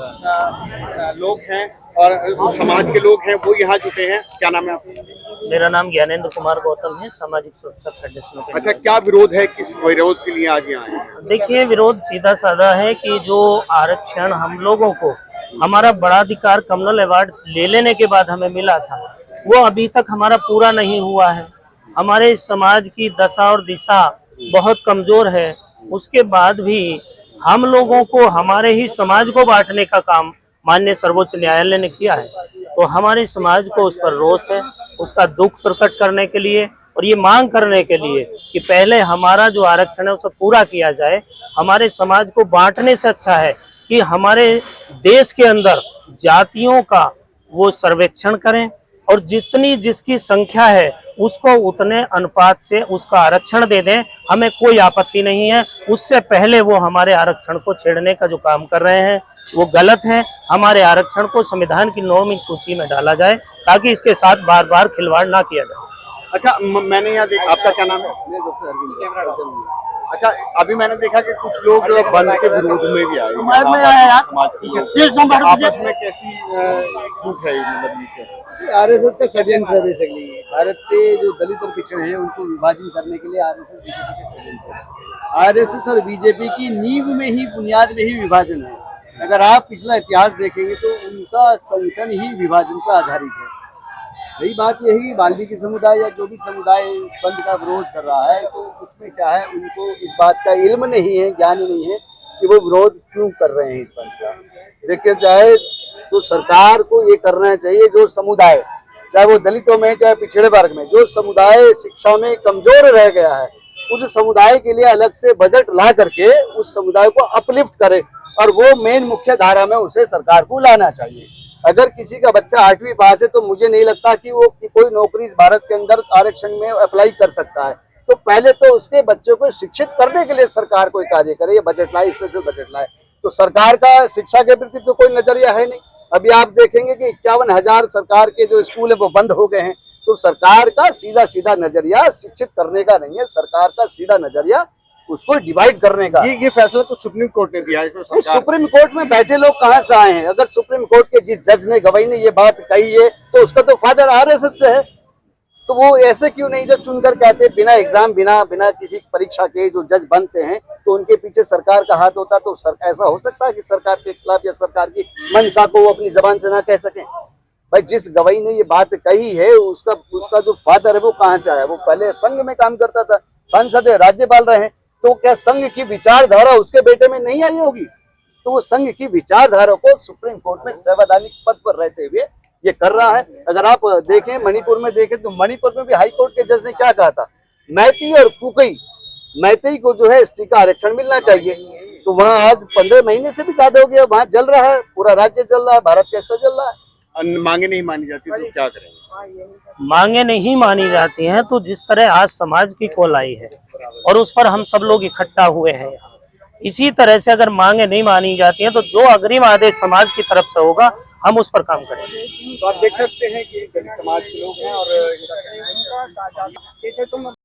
लोग हैं और समाज के लोग हैं वो यहाँ जुटे हैं। क्या नाम है आपका? मेरा नाम ज्ञानेंद्र कुमार गौतम है, सामाजिक सुरक्षा फेडरेशन के। अच्छा, क्या विरोध है, किस विरोध के लिए आज यहाँ आए हैं? देखिए, विरोध सीधा साधा है कि जो आरक्षण हम लोगों को हमारा बड़ा अधिकार कम्युनल अवार्ड ले लेने के बाद हमें मिला था, वो अभी तक हमारा पूरा नहीं हुआ है। हमारे समाज की दशा और दिशा बहुत कमजोर है। उसके बाद भी हम लोगों को हमारे ही समाज को बांटने का काम माननीय सर्वोच्च न्यायालय ने किया है। तो हमारे समाज को उस पर रोष है, उसका दुख प्रकट करने के लिए और ये मांग करने के लिए कि पहले हमारा जो आरक्षण है उसे पूरा किया जाए। हमारे समाज को बांटने से अच्छा है कि हमारे देश के अंदर जातियों का वो सर्वेक्षण करें और जितनी जिसकी संख्या है उसको उतने अनुपात से उसका आरक्षण दे दें। हमें कोई आपत्ति नहीं है। उससे पहले वो हमारे आरक्षण को छेड़ने का जो काम कर रहे हैं वो गलत है। हमारे आरक्षण को संविधान की 9वीं सूची में डाला जाए ताकि इसके साथ बार बार खिलवाड़ ना किया जाए। अच्छा, मैंने यहाँ देखा, आपका क्या नाम है? अच्छा, अभी मैंने देखा कि कुछ लोग बंद के विरोध में भी आए। समाज के लोग आपस में कैसी टूट है? मतलब आरएसएस का षड्यंत्र है बेसिकली। भारत के जो दलित और पिछड़े हैं उनको विभाजन करने के लिए आरएसएस बीजेपी का षड्यंत्र है। आरएसएस और बीजेपी की नींव में ही, बुनियाद में ही विभाजन है। अगर आप पिछला इतिहास देखेंगे तो उनका संगठन ही विभाजन पर आधारित है। रही बात यही, वाल्मीकि समुदाय या जो भी समुदाय इस बंद का विरोध कर रहा है, तो उसमें क्या है, उनको इस बात का इल्म नहीं है, ज्ञान नहीं है कि वो विरोध क्यों कर रहे हैं इस बंद का। देखिए जाए तो सरकार को ये करना चाहिए, जो समुदाय, चाहे वो दलितों में चाहे पिछड़े वर्ग में, जो समुदाय शिक्षा में कमजोर रह गया है, उस समुदाय के लिए अलग से बजट ला करके उस समुदाय को अपलिफ्ट करे और वो मेन मुख्य धारा में उसे सरकार को लाना चाहिए। अगर किसी का बच्चा 8वीं पास है तो मुझे नहीं लगता कि वो कोई नौकरी इस भारत के अंदर आरक्षण में अप्लाई कर सकता है। तो पहले तो उसके बच्चों को शिक्षित करने के लिए सरकार कोई कार्य करे, ये बजट लाए, स्पेशल बजट लाए। तो सरकार का शिक्षा के प्रति तो कोई नजरिया है नहीं। अभी आप देखेंगे कि 51,000 सरकार के जो स्कूल है वो बंद हो गए हैं। तो सरकार का सीधा सीधा नजरिया शिक्षित करने का नहीं है, सरकार का सीधा नजरिया उसको डिवाइड करने का। ये फैसला तो सुप्रीम कोर्ट ने दिया है। सुप्रीम कोर्ट में बैठे लोग कहाँ से आए हैं? अगर सुप्रीम कोर्ट के जिस जज ने, गवाही ने ये बात कही है तो उसका तो फादर आरएसएस से है। तो वो ऐसे क्यों नहीं जो चुनकर कहते, बिना एग्जाम, बिना किसी परीक्षा के जो जज बनते हैं तो उनके पीछे सरकार का हाथ होता। तो ऐसा हो सकता है कि सरकार के खिलाफ या सरकार की मंशा को वो अपनी जबान से ना कह सकें? भाई, जिस गवाही ने ये बात कही है उसका जो फादर है वो कहाँ से आया? वो पहले संघ में काम करता था, सांसद है, राज्यपाल रहे। तो क्या संघ की विचारधारा उसके बेटे में नहीं आई होगी? तो वो संघ की विचारधारा को सुप्रीम कोर्ट में संवैधानिक पद पर रहते हुए ये कर रहा है। अगर आप देखें, मणिपुर में देखें तो मणिपुर में भी हाई कोर्ट के जज ने क्या कहा था? मैती और कुकी, मैती को जो है एसटी का आरक्षण मिलना चाहिए। तो वहाँ आज 15 महीने से भी ज्यादा हो गया, वहाँ जल रहा है, पूरा राज्य जल रहा है, भारत कैसा जल रहा है। मांगे नहीं मानी जाती तो क्या करेंगे? मांगे नहीं मानी जाती हैं तो जिस तरह आज समाज की कॉल आई है और उस पर हम सब लोग इकट्ठा हुए हैं, इसी तरह से अगर मांगे नहीं मानी जाती हैं तो जो अग्रिम आदेश समाज की तरफ से होगा हम उस पर काम करेंगे। तो आप देख सकते हैं कि दलित समाज के लोग हैं और